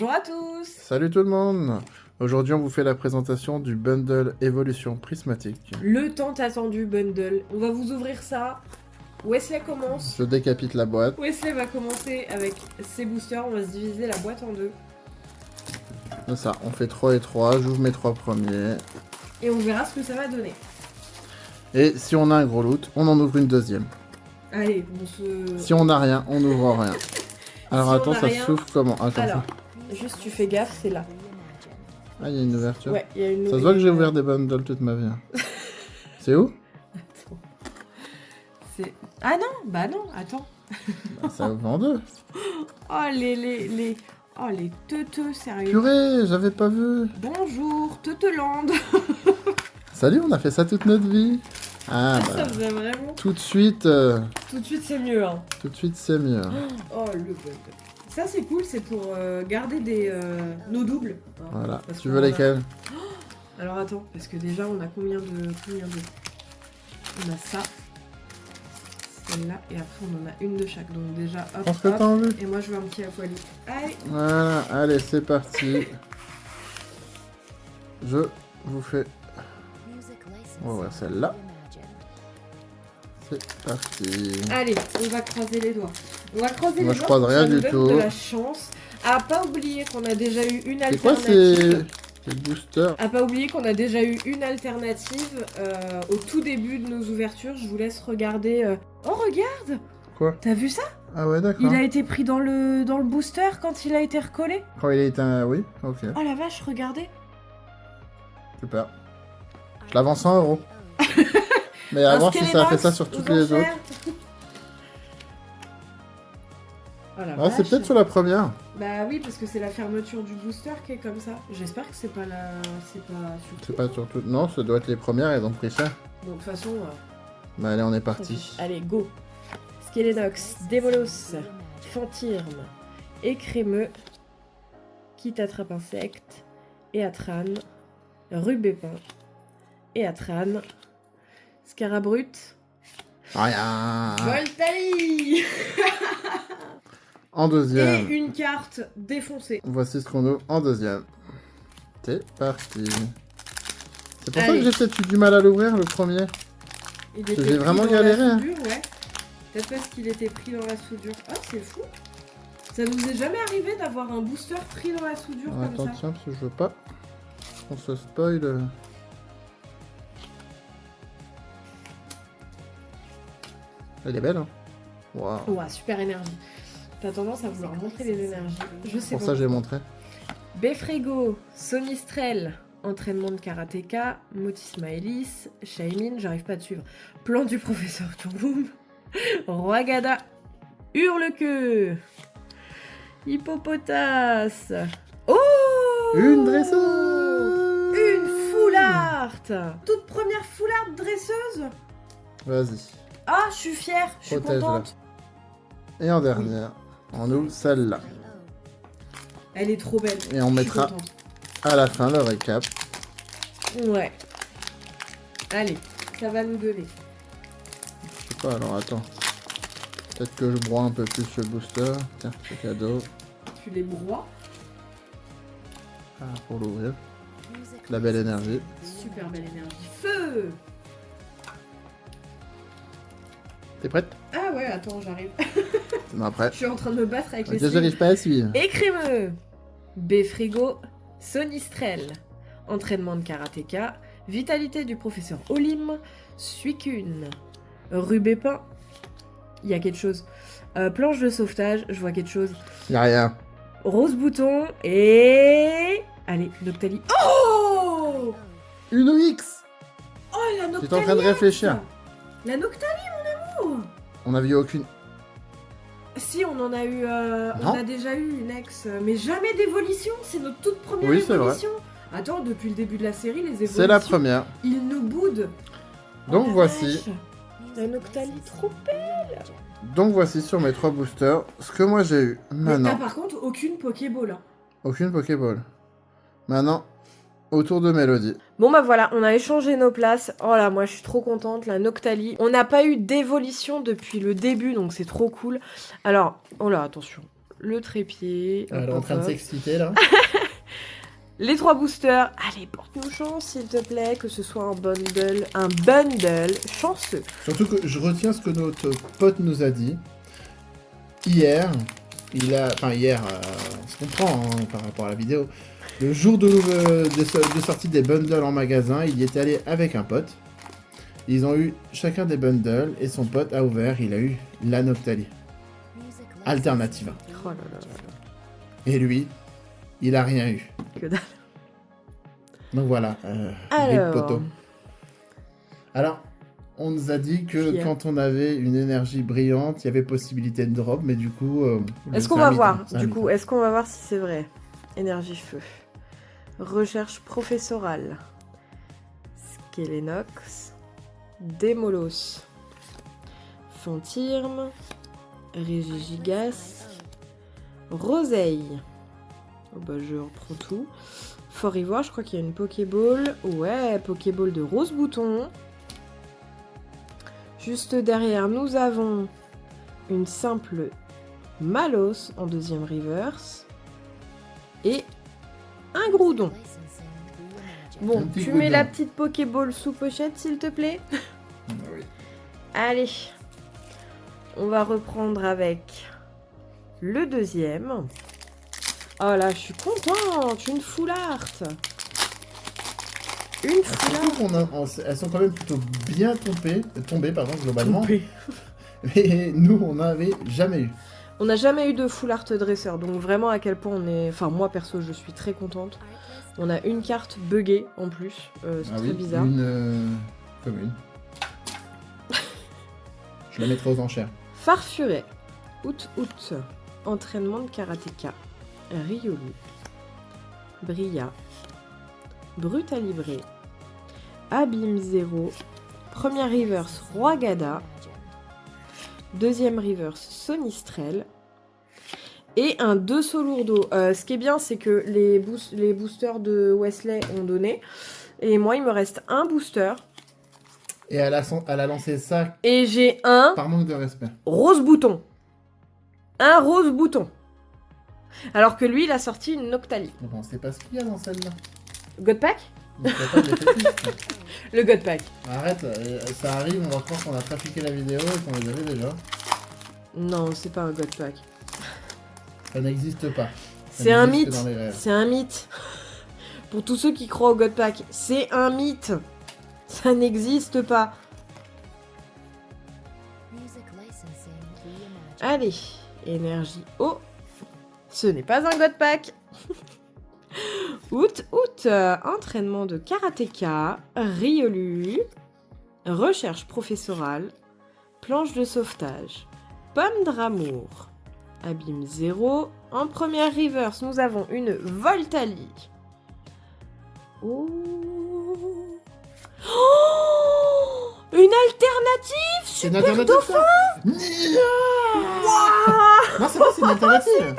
Bonjour à tous. Salut tout le monde. Aujourd'hui on vous fait la présentation du bundle Évolution Prismatique. Le tant attendu bundle. On va vous ouvrir ça. Wesley commence. Je décapite la boîte. Wesley va commencer avec ses boosters. On va se diviser la boîte en deux. C'est ça, on fait 3 et 3, j'ouvre mes 3 premiers. Et on verra ce que ça va donner. Et si on a un gros loot, on en ouvre une deuxième. Allez, on se... Si on n'a rien, on n'ouvre rien. Alors Si on attends, a ça rien- s'ouvre comment? Ah, comme Alors, ça. juste tu fais gaffe, c'est là. Ah, il y a une ouverture. Ouais, il y a une... Ça se voit que j'ai ouvert des bundles toute ma vie. hein. C'est où? Attends. C'est... Ah non, bah non, attends. Bah, ça ouvre en deux. Oh les... Oh les teuteux, sérieux. Purée, j'avais pas vu. Bonjour, Teuteland. Salut, on a fait ça toute notre vie. Ah Ça bah, faisait vraiment... tout de suite, Tout de suite c'est mieux, hein. c'est mieux. Oh le bug. Ça c'est cool, c'est pour garder nos doubles. hein, Voilà, parce tu qu'on veux en a- lesquels? Alors attends, parce que déjà on a combien de... On a ça, celle-là, et après on en a une de chaque. Donc déjà hop, Pense que t'as hop. envie. Et moi je veux un petit aquali. Allez. Voilà, allez, c'est parti. Je vous fais... On va voir celle-là. C'est parti. Allez, on va croiser les doigts. On va croiser Moi, les je doigts. croise pour que rien ça nous du donne tout. de la chance. À pas oublier qu'on a déjà eu une C'est quoi alternative. ces boosters? À pas oublier qu'on a déjà eu une alternative au tout début de nos ouvertures. Je vous laisse regarder. Oh regarde! Quoi? T'as vu ça? Ah ouais, d'accord. Il a été pris dans le booster quand il a été recollé. Quand il est un... Oui, ok, Oh la vache, regardez. super. Je l'avance 100 €. Mais à Un voir si ça a fait Skelenox ça sur aux toutes les enchères. autres. Oh la Ah, vache. c'est peut-être sur la première. Bah oui, parce que c'est la fermeture du booster qui est comme ça. J'espère que c'est pas la... C'est pas sur C'est tout. pas sur toutes. Non, ça doit être les premières, elles ont pris ça. Donc de toute façon... Bah allez, on est parti. Allez, go. Skelenox, Démolos, Fantirme, Écrémeux, qui t'attrape insecte, Eatran, Rubépin, Eatran, Scarabrut, Rien. Voltaï En et deuxième. une carte défoncée. Voici ce qu'on ouvre en deuxième. C'est parti. C'est pour ça Allez. que j'ai peut-être eu du mal à l'ouvrir, le premier. Il J'ai était pris vraiment dans galéré, la hein. soudure, ouais. Peut-être parce qu'il était pris dans la soudure. Oh, c'est fou. Ça nous est jamais arrivé d'avoir un booster pris dans la soudure Attends, comme ça. tiens, parce que je veux pas qu'on se spoil. Elle est belle, hein. Waouh. Ouah, super énergie. T'as tendance à vouloir montrer les énergies. Je sais Pour pas. ça, j'ai montré. Befrego, Sonistrel, entraînement de karatéka, Motis Maëlys, Shaimin, j'arrive pas à te suivre. Plan du professeur Turboum, Roagada, Hurle-queue, Hippopotas. Oh Une dresseuse. Une full art. Toute première full art dresseuse. Vas-y. Ah, je suis fière, je suis Protège-la. contente. Et en dernière, on ouvre celle-là. Elle est trop belle. Et on je suis mettra contente. à la fin le récap. Ouais. Allez, ça va nous donner. Je sais pas, alors attends. Peut-être que je broie un peu plus le booster. Tiens, c'est cadeau. Tu les broies. Ah, pour l'ouvrir. La belle énergie. Super belle énergie. Feu! T'es prête? Ah ouais, attends, j'arrive. Non, après. Je suis en train de me battre avec les Je slimes. n'arrive pas à suivre. Écrémeux, Befrigo, Sonistrel, entraînement de karatéka, vitalité du professeur Olim, Suicune, Rubépin, il y a quelque chose, planche de sauvetage, je vois quelque chose, Y'a rien. Rose Bouton et... Allez, Noctali. Oh! Une X. Oh, la Noctali! J'étais en train de réfléchir. La Noctali, mon amour! On n'a vu aucune. Si, on en a eu... on Non. a déjà eu une ex, mais jamais d'évolution, c'est notre toute première Oui, c'est vrai. évolution. Attends, depuis le début de la série, les évolutions... C'est la première. Ils nous boudent. Donc Oh, la voici. vache. La Noctali, trop belle. Donc voici sur mes 3 boosters ce que moi j'ai eu. Mais t'as Maintenant, par contre aucune Pokéball. Hein. aucune Pokéball. Maintenant, autour de Mélodie. Bon bah voilà, on a échangé nos places. Oh là, moi je suis trop contente, la Noctali. On n'a pas eu d'évolution depuis le début, donc c'est trop cool. Alors, oh là, attention. le trépied. Elle est en train de s'exciter là. Les 3 boosters. Allez, porte-nous chance, s'il te plaît, que ce soit un bundle chanceux. Surtout que je retiens ce que notre pote nous a dit. Hier, on se comprend hein, par rapport à la vidéo. Le jour de sortie des bundles en magasin, il y est allé avec un pote. Ils ont eu chacun des bundles et son pote a ouvert, il a eu la Noctali. Alternativa. Oh là là là là. Et lui, il a rien eu. Que dalle. Donc voilà. Alors. Big Poto. Alors, on nous a dit que Fier. quand on avait une énergie brillante, il y avait possibilité de drop, mais du coup... Est-ce qu'on va voir, du coup, est-ce qu'on va voir si c'est vrai? Énergie feu. Recherche professorale. Skelenox. Démolos. Fantirme. Régigigas. Roseille. Oh bah je reprends tout. Fort Ivoire, je crois qu'il y a une Pokéball. Ouais, Pokéball de Rose Bouton. Juste derrière, nous avons une simple Malos en deuxième reverse. Et un Groudon. Bon, Un petit tu Groudon. mets la petite Pokéball sous pochette, s'il te plaît. Oui. Allez. On va reprendre avec le deuxième. Oh là, je suis contente. Une full art. Une full art. Elles sont quand même plutôt bien tombées globalement. Mais nous, on n'avait jamais eu. On n'a jamais eu de full art dresseur, donc vraiment à quel point on est... Enfin, moi perso, je suis très contente. On a une carte buggée en plus, c'est très bizarre. Une commune. Je la mettrai aux enchères. Farfuret, Out, entraînement de karatéka, Riolu, Bria, Brutalibré, Abîme 0, première reverse Roi Gada, deuxième reverse Sonistrel et un 2 Solourdo. Ce qui est bien, c'est que les boosters de Wesley ont donné et moi il me reste un booster Et elle a lancé ça et j'ai un par manque de respect. rose bouton. Un rose bouton. Alors que lui, il a sorti une Noctali. Donc on sait pas ce qu'il y a dans celle-là. God Pack? Donc, il y a pas d'effectif. Le God Pack. Arrête, ça arrive, on va croire qu'on a trafiqué la vidéo et qu'on les avait déjà. Non, c'est pas un God Pack. Ça n'existe pas. Ça C'est un n'existe mythe. que dans les rêves. C'est un mythe. Pour tous ceux qui croient au God Pack, c'est un mythe. Ça n'existe pas. Allez, énergie eau. Ce n'est pas un God Pack. Out, entraînement de karatéka, Riolu, recherche professorale, planche de sauvetage, pomme d'amour, abîme 0. En première reverse, nous avons une Voltali. Oh. Oh, une alternative C'est une super alternative, dauphin. Waouh. Non, c'est pas, c'est une alternative.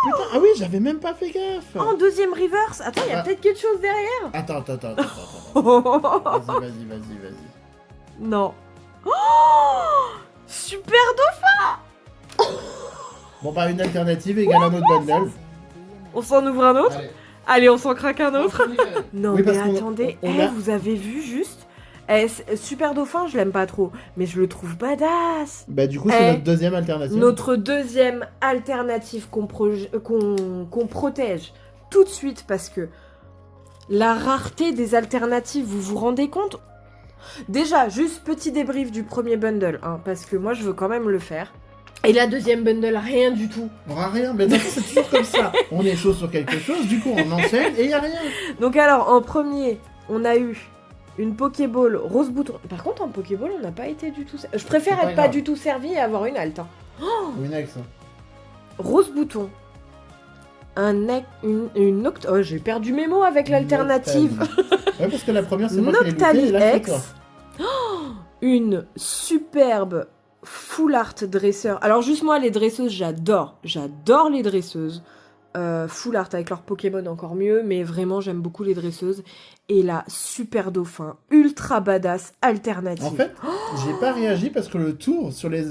Putain, ah oui, j'avais même pas fait gaffe. En deuxième reverse. Attends, il y a Ah. peut-être quelque chose derrière. Attends. Vas-y. Non. Oh, super dauphin. Bon, bah, une alternative égale un autre bundle. On s'en ouvre un autre. Allez. Allez, on s'en craque un autre. Non, Oui, mais parce qu'on a- attendez, on a- vous avez vu juste Super Dauphin, je l'aime pas trop, mais je le trouve badass. Bah, du coup, c'est notre deuxième alternative. Notre deuxième alternative qu'on protège tout de suite parce que la rareté des alternatives, vous vous rendez compte? Déjà, juste petit débrief du premier bundle, hein, parce que moi je veux quand même le faire. Et la deuxième bundle, rien du tout. On aura rien, mais c'est toujours comme ça. On est chaud sur quelque chose, du coup, on enchaîne et y a rien. Donc alors, en premier, on a eu une Pokéball rose bouton. Par contre, en Pokéball, on n'a pas été du tout... Je préfère C'est pas être pas grave. du tout servi et avoir une halte. Hein. Winnex. Rose bouton. Une Oh, j'ai perdu mes mots avec l'alternative. Ouais, parce que la première, c'est moi qui l'ai looté, Noctali et là, c'est X. toi. Une superbe full art dresseur. Alors juste moi, les dresseuses, j'adore. J'adore les dresseuses. full art avec leurs Pokémon encore mieux, mais vraiment j'aime beaucoup les dresseuses. Et là, super dauphin, ultra badass, alternative. En fait, j'ai pas réagi parce que le tour sur les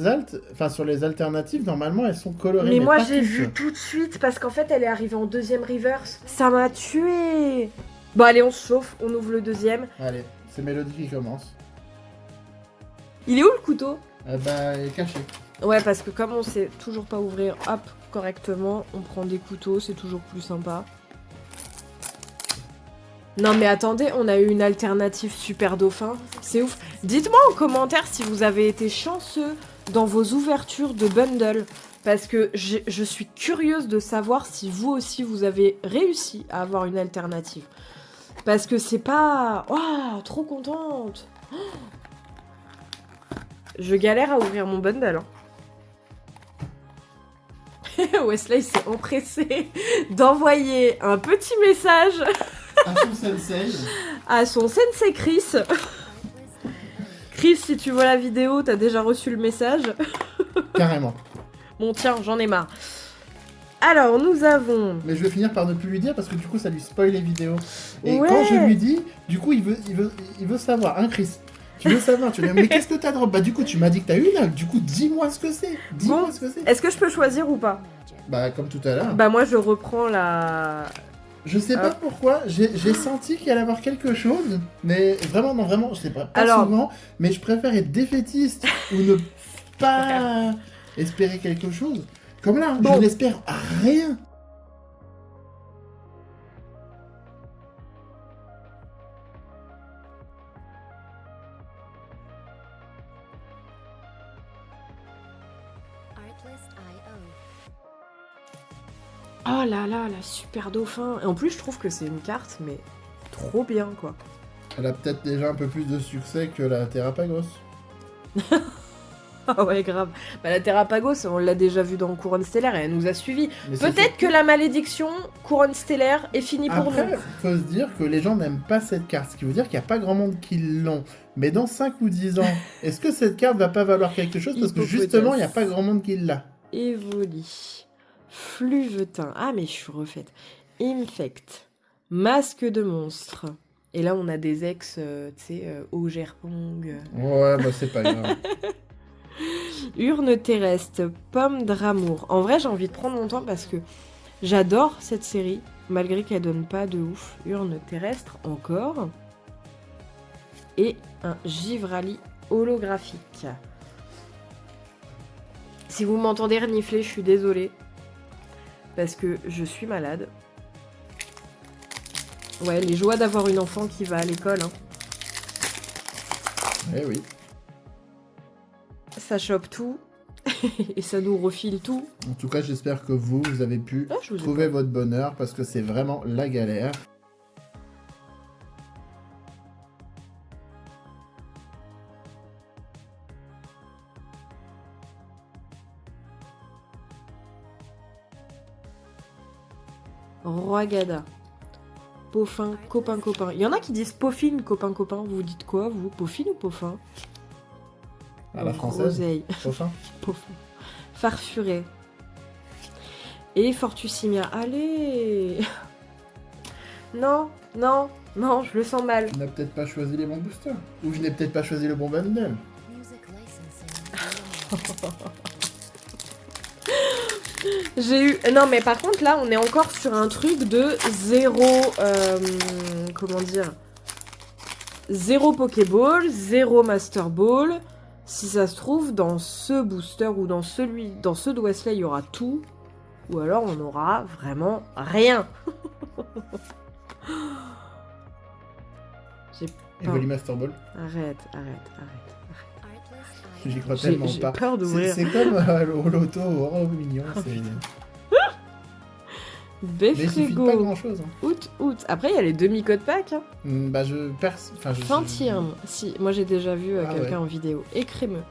sur les alternatives, normalement elles sont colorées. Mais moi pas j'ai toutes. vu tout de suite parce qu'en fait elle est arrivée en deuxième reverse. Ça m'a tué. Bon allez, on se chauffe, on ouvre le deuxième. Allez, c'est Mélodie qui commence. Il est où le couteau? Bah, il est caché. Ouais, parce que comme on sait toujours pas ouvrir, hop, correctement, on prend des couteaux, c'est toujours plus sympa. Non mais attendez, on a eu une alternative super dauphin, c'est ouf. Dites-moi en commentaire si vous avez été chanceux dans vos ouvertures de bundle, parce que je suis curieuse de savoir si vous aussi vous avez réussi à avoir une alternative. Parce que c'est pas... Oh, trop contente. Je galère à ouvrir mon bundle. Wesley s'est empressé d'envoyer un petit message À son sensei. à son sensei Chris. Chris, si tu vois la vidéo, t'as déjà reçu le message. Carrément. Bon tiens, j'en ai marre. Alors, nous avons... Mais je vais finir par ne plus lui dire parce que du coup ça lui spoil les vidéos. Et Ouais. quand je lui dis, du coup il veut savoir, hein Chris. Tu veux savoir, tu dis mais qu'est-ce que t'as drop? Bah du coup tu m'as dit que t'as eu là, du coup dis-moi ce que c'est. Dis-moi Bon. ce que c'est. Est-ce que je peux choisir ou pas? Bah comme tout à l'heure. Bah moi, je reprends la... Je sais pas pourquoi, j'ai senti qu'il allait y avoir quelque chose, mais vraiment, non, vraiment, je sais pas Alors- souvent, mais je préfère être défaitiste ou ne pas espérer quelque chose. Comme là, Bon. je n'espère rien. Oh là là, la super dauphin. Et en plus, je trouve que c'est une carte, mais trop bien, quoi. Elle a peut-être déjà un peu plus de succès que la Terrapagos. Ah ouais, grave. Bah la Terrapagos, on l'a déjà vu dans Couronne Stellaire et elle nous a suivis. Mais c'est Peut-être que la malédiction Couronne Stellaire est finie pour Après, nous. faut se dire que les gens n'aiment pas cette carte, ce qui veut dire qu'il n'y a pas grand monde qui l'ont. Mais dans 5 ou 10 ans, est-ce que cette carte va pas valoir quelque chose? Parce que Hippopotas. justement, il n'y a pas grand monde qui l'a. Évoli. Fluvetin. Ah, mais je suis refaite. Infect. Masque de monstre. Et là, on a des ex, tu sais, Augerpong. Ouais, bah c'est pas grave. Urne terrestre. Pomme d'amour. En vrai, j'ai envie de prendre mon temps parce que j'adore cette série, malgré qu'elle donne pas de ouf. Urne terrestre, encore. Et un Givrali holographique. Si vous m'entendez renifler, je suis désolée. Parce que je suis malade. Ouais, les joies d'avoir une enfant qui va à l'école. Hein. Eh oui. Ça chope tout. Et ça nous refile tout. En tout cas, j'espère que vous avez pu Ah, je vous ai trouver votre bonheur parce que c'est vraiment la galère. Roi Gada. Poffin, copain, copain. Il y en a qui disent Poffine, copain, copain. Vous dites quoi, vous? Poffine ou Poffin? À la française. Groseille. Prochain. Poffin. Farfuret. Et Fortussimia. Allez. Non, non, non, je le sens mal. Tu n'as peut-être pas choisi les bons boosters. Ou je n'ai peut-être pas choisi le bon bundle. J'ai eu... Non, mais par contre, là, on est encore sur un truc de zéro... comment dire? Zéro Pokéball, zéro Master Ball. Si ça se trouve, dans ce booster ou dans celui... Dans ceux de Wesley, il y aura tout. Ou alors, on aura vraiment rien. J'ai Et Pas. Volley Master Ball. Arrête. J'y crois tellement J'ai pas. peur d'ouvrir. C'est comme au loto, oh mignon. Mais il suffit de Befrigo. pas grand chose. Août. Après, il y a les demi-codes pack. Hein. Bah je perce. Enfin, je Fintirme. Si, moi j'ai déjà vu Ah quelqu'un ouais. en vidéo. Écrémeux.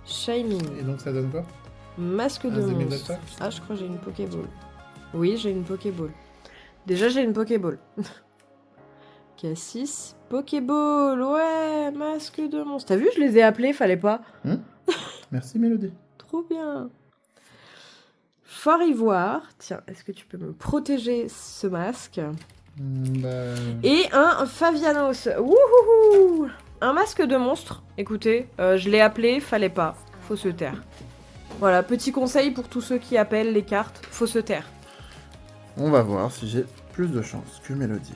Shining. Et donc ça donne quoi? Masque de Un demi-code monstre. pack. Ah, je crois que j'ai une Pokéball. Oui, j'ai une Pokéball. Déjà, j'ai une Pokéball. K6. Pokéball, ouais, masque de monstre. T'as vu, je les ai appelés, fallait pas. Merci Mélodie. Trop bien. fort ivoire. Tiens, est-ce que tu peux me protéger ce masque? Et un Favianos. Wouhouhou! Un masque de monstre. Écoutez, je l'ai appelé, fallait pas. Faut se taire. Voilà, petit conseil pour tous ceux qui appellent les cartes, faut se taire. On va voir si j'ai plus de chance que Mélodie.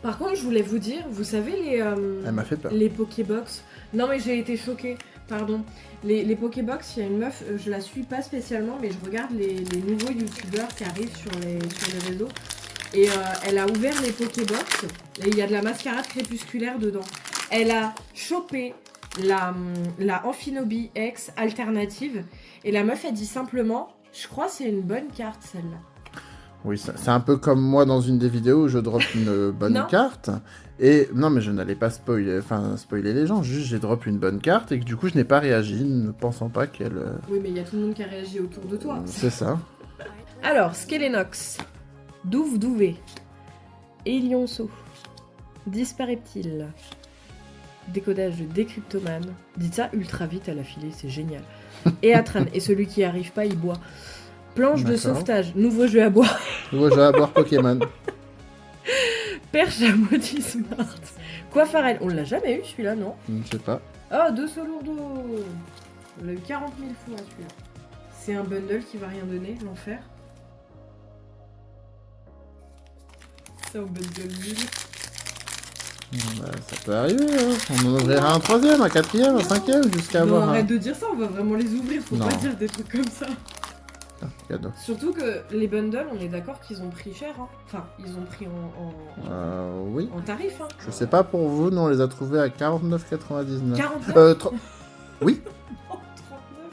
Par contre, je voulais vous dire, vous savez les... Elle m'a fait peur. Les Pokébox. Non mais j'ai été choquée, pardon. Les Pokébox, il y a une meuf, je la suis pas spécialement, mais je regarde les nouveaux youtubeurs qui arrivent sur les réseaux. Et elle a ouvert les Pokébox, et il y a de la mascarade crépusculaire dedans. Elle a chopé la Amphinobie X alternative, et la meuf, elle dit simplement, je crois que c'est une bonne carte celle-là. Oui, c'est un peu comme moi dans une des vidéos où je drop une bonne carte. Et non, mais je n'allais pas spoiler les gens, juste j'ai drop une bonne carte et que du coup je n'ai pas réagi, ne pensant pas qu'elle... Oui, mais il y a tout le monde qui a réagi autour de toi. C'est ça. Alors, Skelenox, Douve-Douvé, Elionceau, Dispareptile, décodage de Décryptomane. Dites ça ultra vite à la filée, c'est génial. Et Atran, et celui qui arrive pas, il boit. Planche de sauvetage, nouveau jeu à boire. Nouveau jeu à boire Pokémon. Perche à maudit smart. Coiffarel, on l'a jamais eu celui-là, non? Je ne sais pas. Oh, 2 Solourdo. On l'a eu 40 000 fois celui-là. C'est un bundle qui va rien donner, l'enfer. C'est un bundle nul. Bah, ça peut arriver, hein. On en ouvrira un troisième, un quatrième, un cinquième, jusqu'à Non, avoir arrête de dire ça, on va vraiment les ouvrir, faut pas dire des trucs comme ça. Cadeau. Surtout que les bundles, on est d'accord qu'ils ont pris cher, hein. Enfin, ils ont pris oui. en tarif, hein. Je sais pas pour vous, nous on les a trouvés à 49,99. 49 Oui. 39.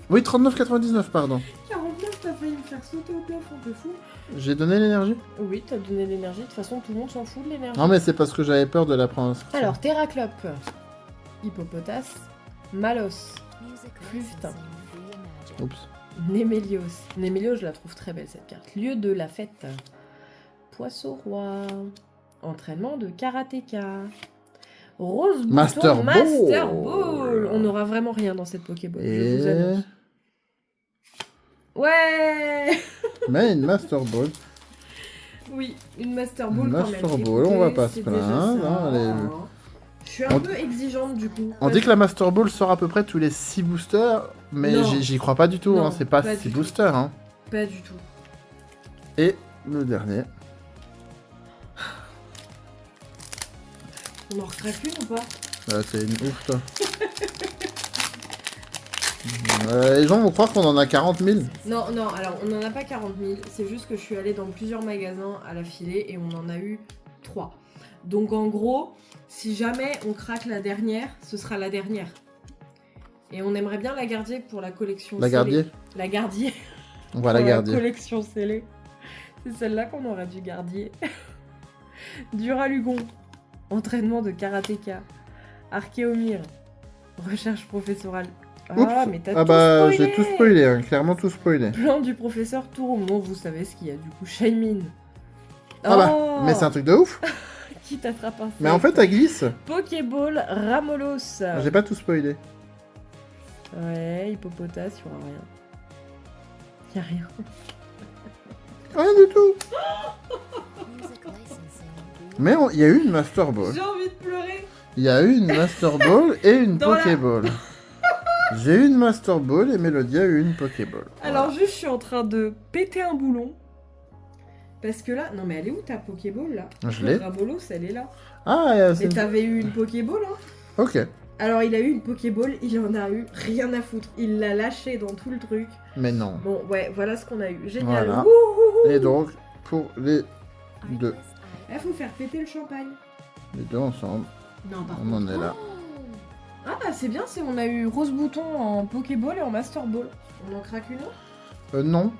Oui, 39,99, pardon. 49, t'as failli me faire sauter au plafond, t'es fou. J'ai donné l'énergie? Oui, t'as donné l'énergie, de toute façon tout le monde s'en fout de l'énergie. Non mais c'est parce que j'avais peur de la prendre. Alors, Terraclope, Hippopotas, Malos, Fluftin, Oups. Némélios. Némélios, je la trouve très belle cette carte. Lieu de la fête. Poisson roi. Entraînement de karatéka. Rose Bouton, Master Ball. On n'aura vraiment rien dans cette Pokéball, je vous annonce. Ouais. Mais une Master Ball. Oui, une Master Ball quand même. Master Ball, on va pas se plaindre. Hein, Je suis un peu exigeante du coup. On dit que la Master Ball sort à peu près tous les 6 boosters, mais j'y crois pas du tout, Non, hein. C'est pas 6 boosters. Hein. Pas du tout. Et le dernier. On en recrée une ou pas? C'est une ouf, toi. Les gens vont croire qu'on en a 40 000. Non, alors on n'en a pas 40 000, c'est juste que je suis allée dans plusieurs magasins à la filée et on en a eu 3. Donc en gros, si jamais on craque la dernière, ce sera la dernière. Et on aimerait bien la garder pour la collection La scellée. gardier. La gardier. On va la garder. La collection scellée. C'est celle-là qu'on aurait dû garder. Duralugon. Entraînement de karatéka. Archéomir. Recherche professorale. Ah, mais t'as tout spoilé. J'ai tout spoilé, hein, clairement tout spoilé. Plan du professeur Touroum. Bon, vous savez ce qu'il y a du coup. Shaymin. Ah bah, mais c'est un truc de ouf. Qui t'attrape un Mais en fait, elle glisse. Pokéball Ramolos. J'ai pas tout spoilé. Ouais, Hippopotas, il y aura rien. Y a rien. Rien du tout. Mais il y a eu une Master Ball. J'ai envie de pleurer. Il y a eu une Master Ball et une Pokéball. J'ai eu une Master Ball et Mélodie a eu une Pokéball. Alors juste, je suis en train de péter un boulon. Parce que là... Non mais elle est où ta Pokéball là? Je l'ai. Ramolos, elle est là. Ah, Et t'avais eu une Pokéball, hein? Ok. Alors il a eu une Pokéball, il en a eu rien à foutre. Il l'a lâché dans tout le truc. Mais non. Bon, ouais, voilà ce qu'on a eu. Génial. Voilà. Wouhouhou. Et donc, pour les deux. Il faut faire péter le champagne. Les deux ensemble. Non, par On en contre. est là. Ah bah c'est bien, on a eu Rose Bouton en Pokéball et en Master Ball. On en craque une autre? Non,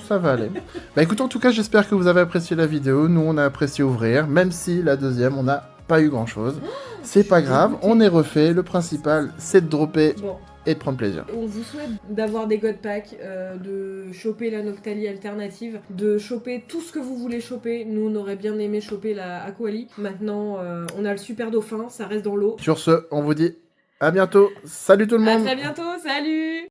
ça va aller. Bah écoute, en tout cas, j'espère que vous avez apprécié la vidéo. Nous, on a apprécié ouvrir, même si la deuxième, on n'a pas eu grand-chose. C'est pas grave, on est refait. Le principal, c'est de dropper Bon. et de prendre plaisir. On vous souhaite d'avoir des God Packs, de choper la Noctali alternative, de choper tout ce que vous voulez choper. Nous, on aurait bien aimé choper la Aquali. Maintenant, on a le Super Dauphin, ça reste dans l'eau. Sur ce, on vous dit à bientôt. Salut tout le monde. À très bientôt, salut!